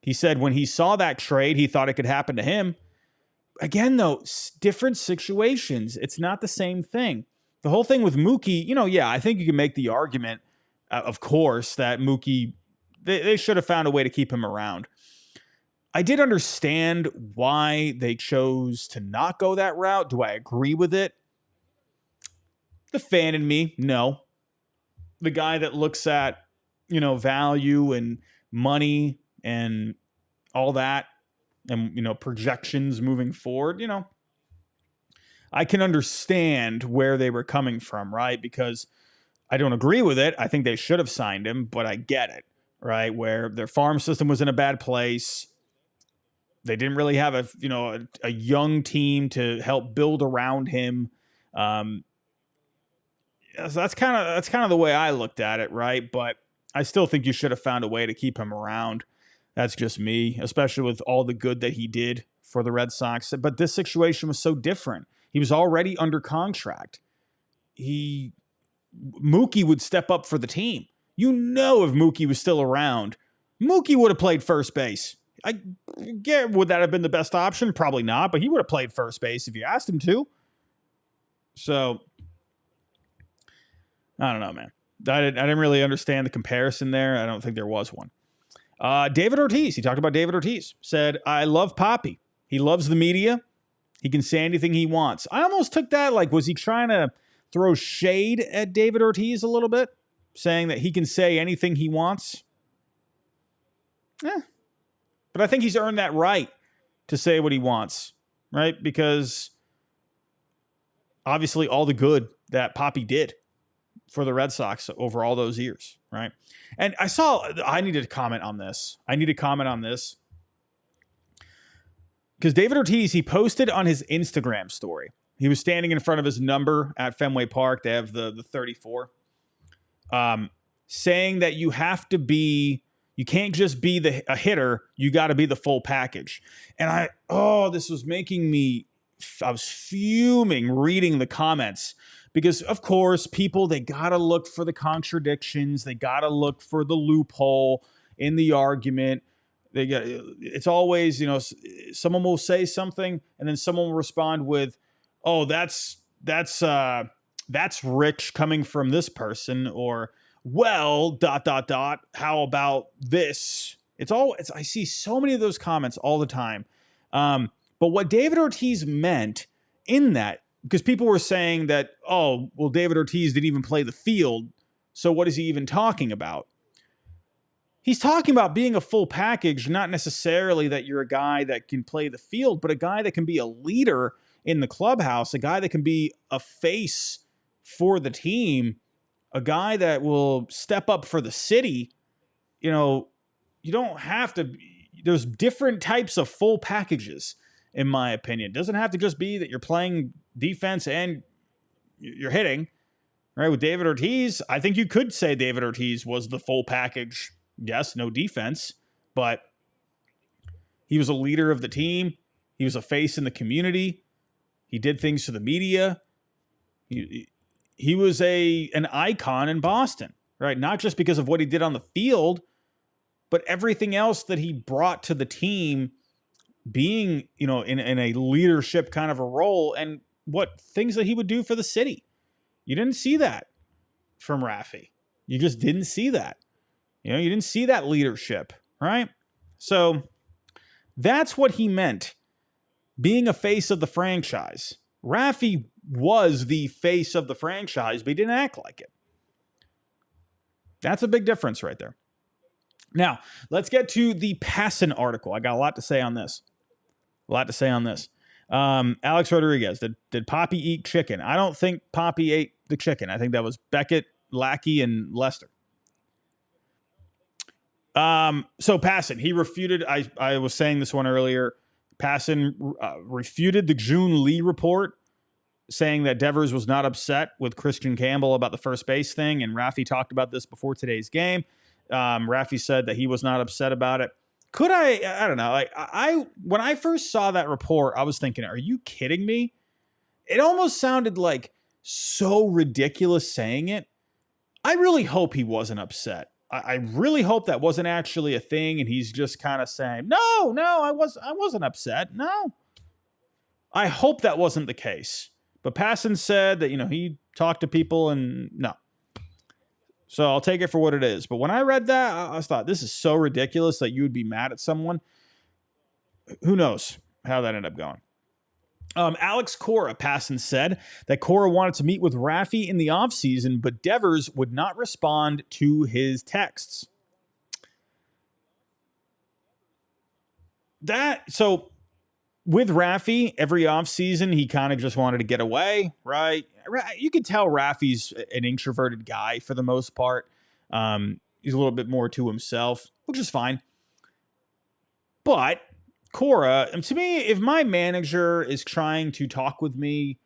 He said when he saw that trade, he thought it could happen to him. Again, though, different situations. It's not the same thing. The whole thing with Mookie, yeah, I think you can make the argument, of course, that Mookie, they should have found a way to keep him around. I did understand why they chose to not go that route. Do I agree with it? The fan in me, no. The guy that looks at, value and money and all that, and, projections moving forward, I can understand where they were coming from, right? Because I don't agree with it. I think they should have signed him, but I get it, right? Where their farm system was in a bad place. They didn't really have a young team to help build around him. So that's kind of the way I looked at it, right? But I still think you should have found a way to keep him around. That's just me, especially with all the good that he did for the Red Sox. But this situation was so different. He was already under contract. Mookie would step up for the team. If Mookie was still around, Mookie would have played first base. I get, would that have been the best option? Probably not, but he would have played first base if you asked him to. So, I don't know, man. I didn't really understand the comparison there. I don't think there was one. David Ortiz, he talked about David Ortiz, said, I love Papi. He loves the media. He can say anything he wants. I almost took that like, was he trying to throw shade at David Ortiz a little bit? Saying that he can say anything he wants? But I think he's earned that right to say what he wants, right? Because obviously all the good that Papi did for the Red Sox over all those years, right? And I needed to comment on this. Because David Ortiz, he posted on his Instagram story. He was standing in front of his number at Fenway Park. They have the 34. Saying that you can't just be a hitter. You got to be the full package. And this was making me, I was fuming reading the comments. Because, of course, people, they got to look for the contradictions. They got to look for the loophole in the argument. It's always, someone will say something and then someone will respond with, oh, that's rich coming from this person, or, well, ... how about this? I see so many of those comments all the time. But what David Ortiz meant in that, because people were saying that, oh, well, David Ortiz didn't even play the field, so what is he even talking about? He's talking about being a full package, not necessarily that you're a guy that can play the field, but a guy that can be a leader in the clubhouse, a guy that can be a face for the team, a guy that will step up for the city. You don't have to, there's different types of full packages, in my opinion. It doesn't have to just be that you're playing defense and you're hitting, right? With David Ortiz, I think you could say David Ortiz was the full package. Yes, no defense, but he was a leader of the team. He was a face in the community. He did things for the media. He was an icon in Boston, right? Not just because of what he did on the field, but everything else that he brought to the team, being, in a leadership kind of a role, and what things that he would do for the city. You didn't see that from Raffy. You just didn't see that. You didn't see that leadership, right? So that's what he meant, being a face of the franchise. Raffy was the face of the franchise, but he didn't act like it. That's a big difference right there. Now, let's get to the Passan article. I got a lot to say on this. Alex Rodriguez, did Papi eat chicken? I don't think Papi ate the chicken. I think that was Beckett, Lackey, and Lester. So Passan, he refuted, I was saying this one earlier, Passan refuted the June Lee report, saying that Devers was not upset with Christian Campbell about the first base thing, and Raffy talked about this before today's game. Raffy said that he was not upset about it. I don't know. When I first saw that report, I was thinking, are you kidding me? It almost sounded like so ridiculous saying it. I really hope he wasn't upset. I really hope that wasn't actually a thing, and he's just kind of saying, "No, no, I wasn't upset. No." I hope that wasn't the case. But Passan said that, he talked to people and no. So I'll take it for what it is. But when I read that, I thought, this is so ridiculous that you would be mad at someone. Who knows how that ended up going. Alex Cora, Passan said that Cora wanted to meet with Raffy in the offseason, but Devers would not respond to his texts. So with Raffy, every offseason, he kind of just wanted to get away, right? You could tell Raffy's an introverted guy for the most part. He's a little bit more to himself, which is fine. But Cora, to me, if my manager is trying to talk with me,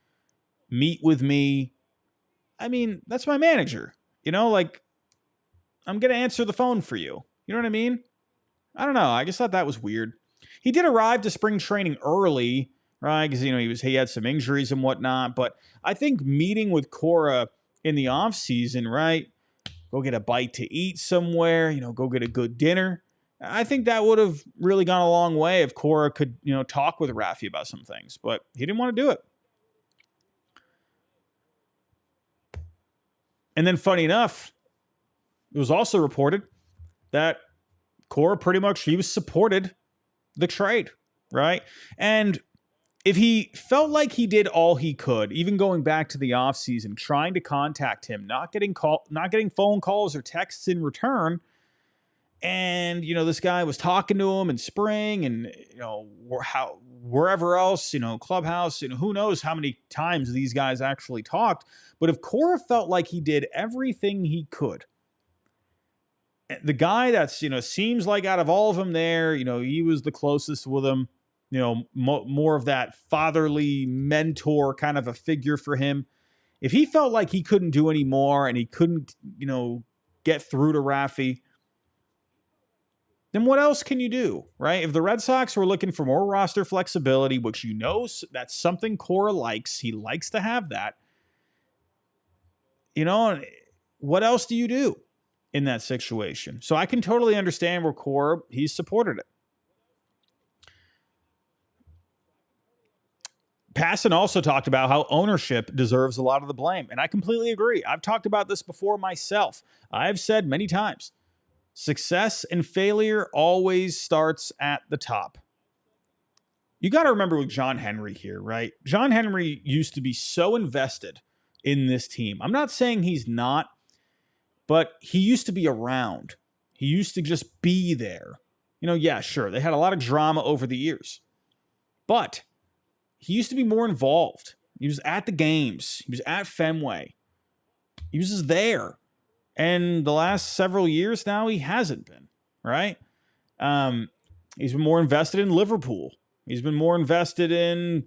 meet with me, I mean, that's my manager. Like, I'm going to answer the phone for you. You know what I mean? I don't know. I just thought that was weird. He did arrive to spring training early, right? Because, he had some injuries and whatnot. But I think meeting with Cora in the offseason, right? Go get a bite to eat somewhere, go get a good dinner. I think that would have really gone a long way if Cora could, talk with Raffy about some things. But he didn't want to do it. And then funny enough, it was also reported that Cora he was supported the trade, right? And if he felt like he did all he could, even going back to the offseason, trying to contact him, not getting phone calls or texts in return, and this guy was talking to him in spring and wherever else, clubhouse, who knows how many times these guys actually talked. But if Cora felt like he did everything he could, the guy that's, seems like out of all of them there, he was the closest with him, more of that fatherly mentor kind of a figure for him. If he felt like he couldn't do any more and he couldn't, get through to Raffy, then what else can you do, right? If the Red Sox were looking for more roster flexibility, which that's something Cora likes, he likes to have that, what else do you do in that situation? So I can totally understand where Cora, he's supported it. Passan also talked about how ownership deserves a lot of the blame, and I completely agree. I've talked about this before myself. I've said many times, success and failure always starts at the top. You got to remember with John Henry here, right? John Henry used to be so invested in this team. I'm not saying he's not, but he used to be around. He used to just be there. Yeah, sure. They had a lot of drama over the years, but he used to be more involved. He was at the games. He was at Fenway. He was just there. And the last several years now, he hasn't been, right? He's been more invested in Liverpool. He's been more invested in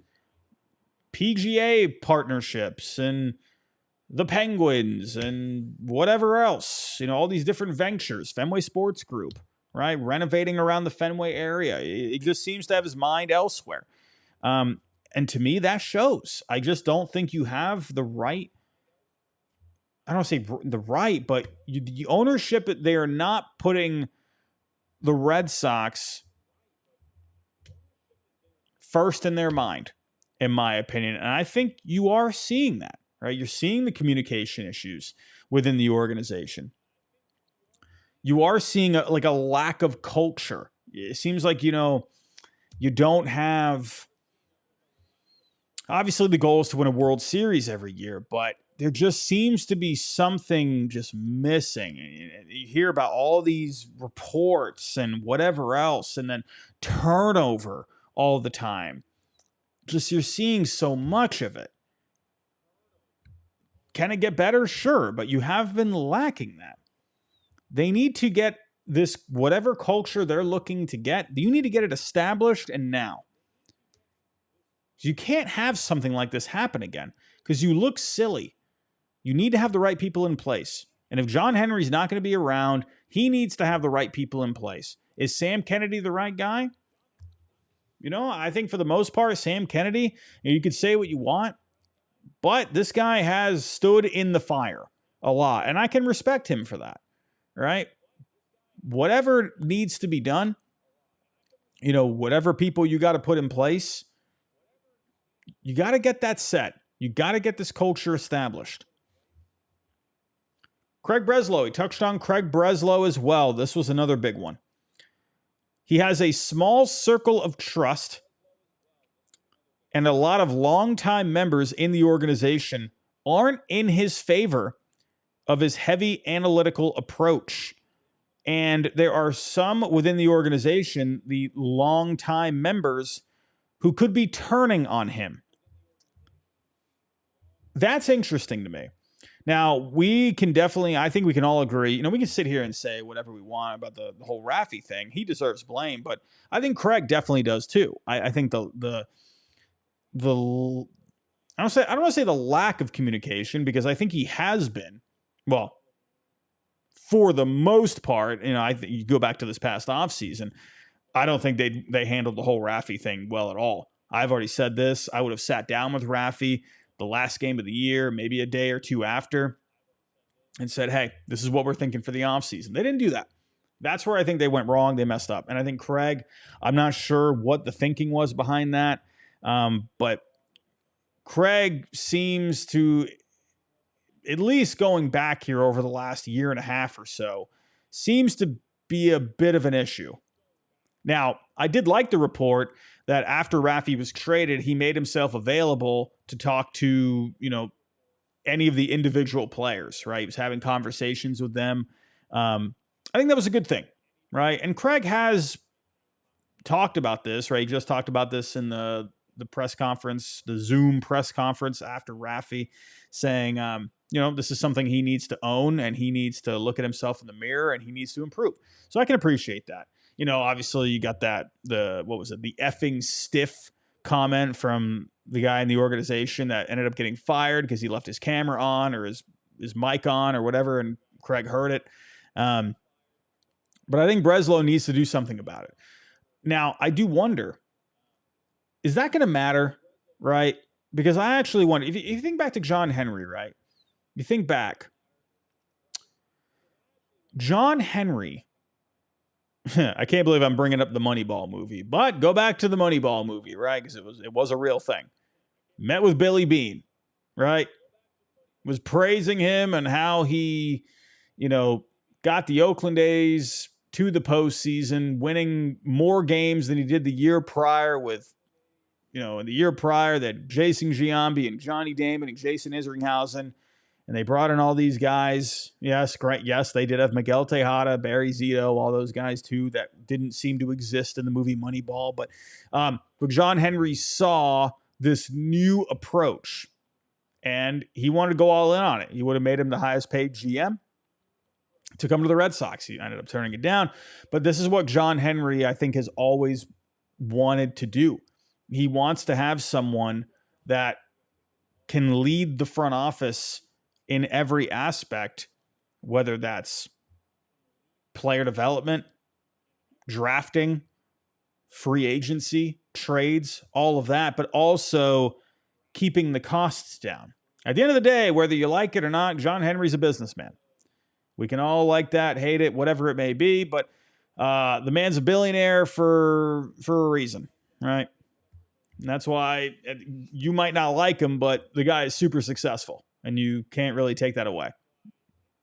PGA partnerships and the Penguins and whatever else. All these different ventures, Fenway Sports Group, right? Renovating around the Fenway area. It just seems to have his mind elsewhere. And to me, that shows. I just don't think you have the right, I don't say the right, but the ownership, they are not putting the Red Sox first in their mind, in my opinion. And I think you are seeing that, right? You're seeing the communication issues within the organization. You are seeing a lack of culture. It seems like, you don't have, obviously the goal is to win a World Series every year, but there just seems to be something just missing. You hear about all these reports and whatever else, and then turnover all the time. Just you're seeing so much of it. Can it get better? Sure, but you have been lacking that. They need to get this, whatever culture they're looking to get, you need to get it established and now. You can't have something like this happen again because you look silly. You need to have the right people in place. And if John Henry's not going to be around, he needs to have the right people in place. Is Sam Kennedy the right guy? I think for the most part, Sam Kennedy, you could say what you want, but this guy has stood in the fire a lot, and I can respect him for that, right? whatever needs to be done, whatever people you got to put in place, you got to get that set. You got to get this culture established. Craig Breslow, he touched on Craig Breslow as well. This was another big one. He has a small circle of trust, and a lot of longtime members in the organization aren't in his favor of his heavy analytical approach. And there are some within the organization, the longtime members, who could be turning on him. That's interesting to me. Now, we can definitely, I think we can all agree, we can sit here and say whatever we want about the whole Raffy thing. He deserves blame, but I think Craig definitely does too. I think I don't want to say the lack of communication, because I think he has been, well, for the most part, I think you go back to this past offseason, I don't think they handled the whole Raffy thing well at all. I've already said this. I would have sat down with Raffy the last game of the year, maybe a day or two after, and said, hey, this is what we're thinking for the offseason. They didn't do that. That's where I think they went wrong. They messed up. And I think Craig, I'm not sure what the thinking was behind that, but Craig seems to, at least going back here over the last year and a half or so, seems to be a bit of an issue. Now, I did like the report that after Raffy was traded, he made himself available to talk to, any of the individual players, right? He was having conversations with them. I think that was a good thing, right? And Craig has talked about this, right? He just talked about this in the press conference, the Zoom press conference after Raffy, saying, this is something he needs to own, and he needs to look at himself in the mirror, and he needs to improve. So I can appreciate that. Obviously you got the effing stiff comment from the guy in the organization that ended up getting fired because he left his camera on or his mic on or whatever, and Craig heard it. But I think Breslow needs to do something about it. Now, I do wonder, is that going to matter, right? Because I actually wonder, if you think back to John Henry, right? You think back. John Henry, I can't believe I'm bringing up the Moneyball movie, but go back to the Moneyball movie, right? Because it was a real thing. Met with Billy Beane, right? Was praising him and how he, got the Oakland A's to the postseason, winning more games than he did the year prior with, in the year prior that Jason Giambi and Johnny Damon and Jason Isringhausen, and they brought in all these guys. Yes, great. Yes, they did have Miguel Tejada, Barry Zito, all those guys too that didn't seem to exist in the movie Moneyball. But John Henry saw this new approach, and he wanted to go all in on it. He would have made him the highest paid GM to come to the Red Sox. He ended up turning it down. But this is what John Henry, I think, has always wanted to do. He wants to have someone that can lead the front office in every aspect, whether that's player development, drafting, free agency, trades, all of that, but also keeping the costs down. At the end of the day, whether you like it or not, John Henry's a businessman. We can all like that, hate it, whatever it may be, but the man's a billionaire for a reason, right? And that's why you might not like him, but the guy is super successful, and you can't really take that away.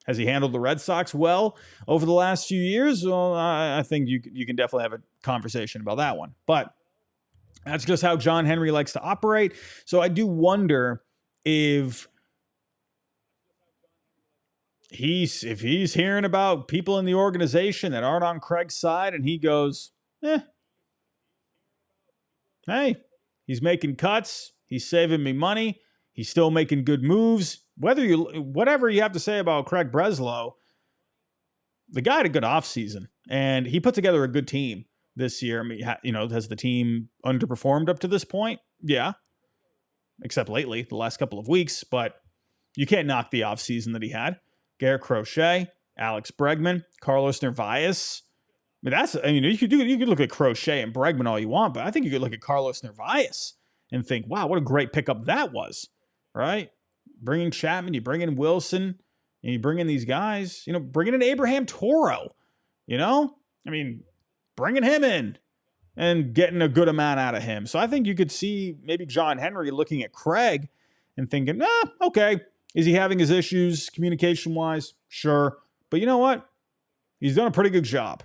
Has he handled the Red Sox well over the last few years? Well, I think you can definitely have a conversation about that one. But that's just how John Henry likes to operate. So I do wonder if he's hearing about people in the organization that aren't on Craig's side, and he goes, hey, he's making cuts. He's saving me money. He's still making good moves. Whatever you have to say about Craig Breslow, the guy had a good offseason, and he put together a good team this year. I mean, has the team underperformed up to this point? Yeah, except lately, the last couple of weeks. But you can't knock the offseason that he had. Garrett Crochet, Alex Bregman, Carlos Narvaez. You could look at Crochet and Bregman all you want, but I think you could look at Carlos Narvaez and think, wow, what a great pickup that was, right? Bring in Chapman, you bring in Wilson, and you bring in these guys, bringing in Abraham Toro, You know? I mean, bringing him in and getting a good amount out of him. So I think you could see maybe John Henry looking at Craig and thinking, okay, is he having his issues communication-wise? Sure. But you know what? He's done a pretty good job,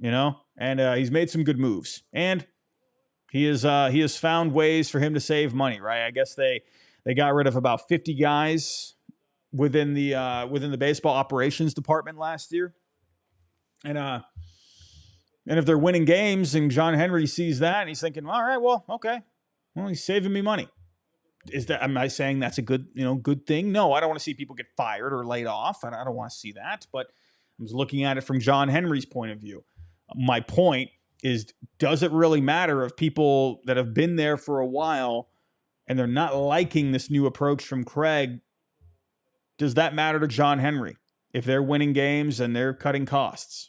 and he's made some good moves. And he has found ways for him to save money, right? I guess they got rid of about 50 guys within the baseball operations department last year. And if they're winning games and John Henry sees that and he's thinking, all right, well, okay. Well, he's saving me money. Am I saying that's a good thing? No, I don't want to see people get fired or laid off. I don't want to see that. But I was looking at it from John Henry's point of view. My point is, does it really matter if people that have been there for a while and they're not liking this new approach from Craig? Does that matter to John Henry if they're winning games and they're cutting costs?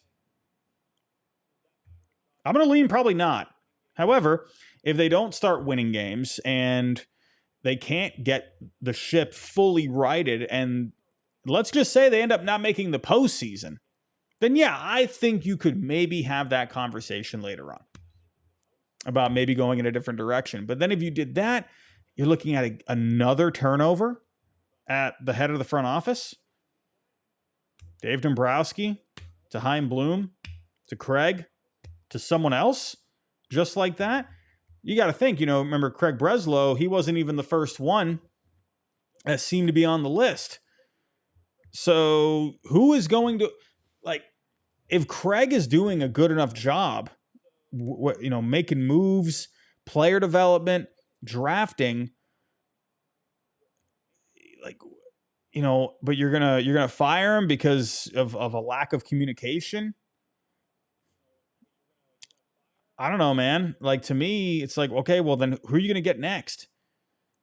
I'm going to lean probably not. However, if they don't start winning games and they can't get the ship fully righted, and let's just say they end up not making the postseason, then yeah, I think you could maybe have that conversation later on about maybe going in a different direction. But then if you did that, you're looking at another turnover at the head of the front office. Dave Dombrowski to Chaim Bloom to Craig to someone else just like that. You got to think, remember Craig Breslow, he wasn't even the first one that seemed to be on the list. So who is going to, if Craig is doing a good enough job, making moves, player development, drafting, but you're gonna fire him because of a lack of communication. I don't know, man. To me, it's okay, well then who are you going to get next?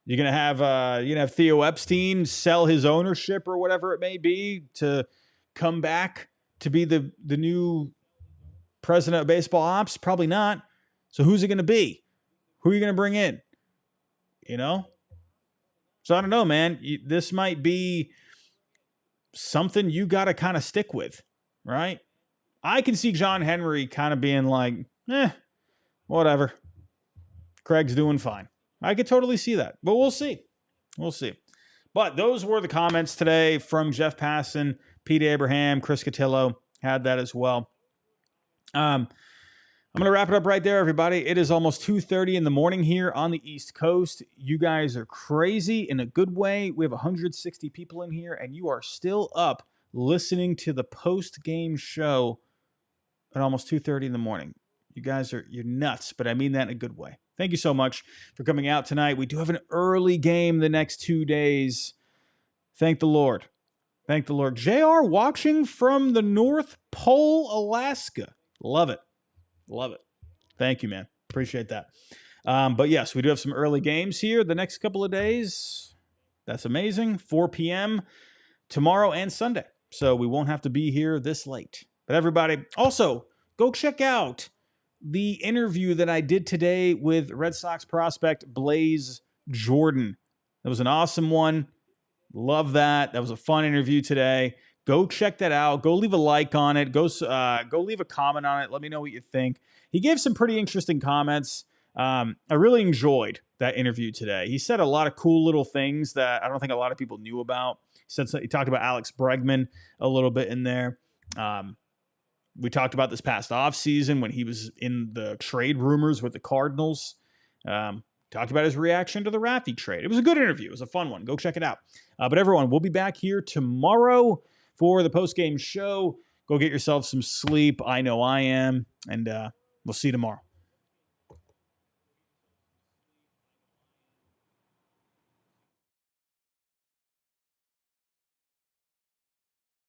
You're going to have Theo Epstein sell his ownership or whatever it may be to come back to be the new president of baseball ops? Probably not. So who's it going to be? Who are you going to bring in? So I don't know, man. This might be something you got to kind of stick with, right? I can see John Henry kind of being whatever. Craig's doing fine. I could totally see that, but we'll see. We'll see. But those were the comments today from Jeff Passan, Pete Abraham, Chris Cotillo had that as well. I'm going to wrap it up right there, everybody. It is almost 2:30 in the morning here on the East Coast. You guys are crazy in a good way. We have 160 people in here, and you are still up listening to the post-game show at almost 2:30 in the morning. You guys you're nuts, but I mean that in a good way. Thank you so much for coming out tonight. We do have an early game the next 2 days. Thank the Lord. Thank the Lord. JR watching from the North Pole, Alaska. Love it. Love it. Thank you, man. Appreciate that. But yes, we do have some early games here the next couple of days. That's amazing. 4 p.m. tomorrow and Sunday. So we won't have to be here this late. But everybody, also, go check out the interview that I did today with Red Sox prospect Blaze Jordan. That was an awesome one. Love that. That was a fun interview today. Go check that out. Go leave a like on it. Go leave a comment on it. Let me know what you think. He gave some pretty interesting comments. I really enjoyed that interview today. He said a lot of cool little things that I don't think a lot of people knew about. He talked about Alex Bregman a little bit in there. We talked about this past offseason when he was in the trade rumors with the Cardinals. Talked about his reaction to the Raffy trade. It was a good interview. It was a fun one. Go check it out. But everyone, we'll be back here tomorrow for the post-game show. Go get yourself some sleep. I know I am. And we'll see you tomorrow.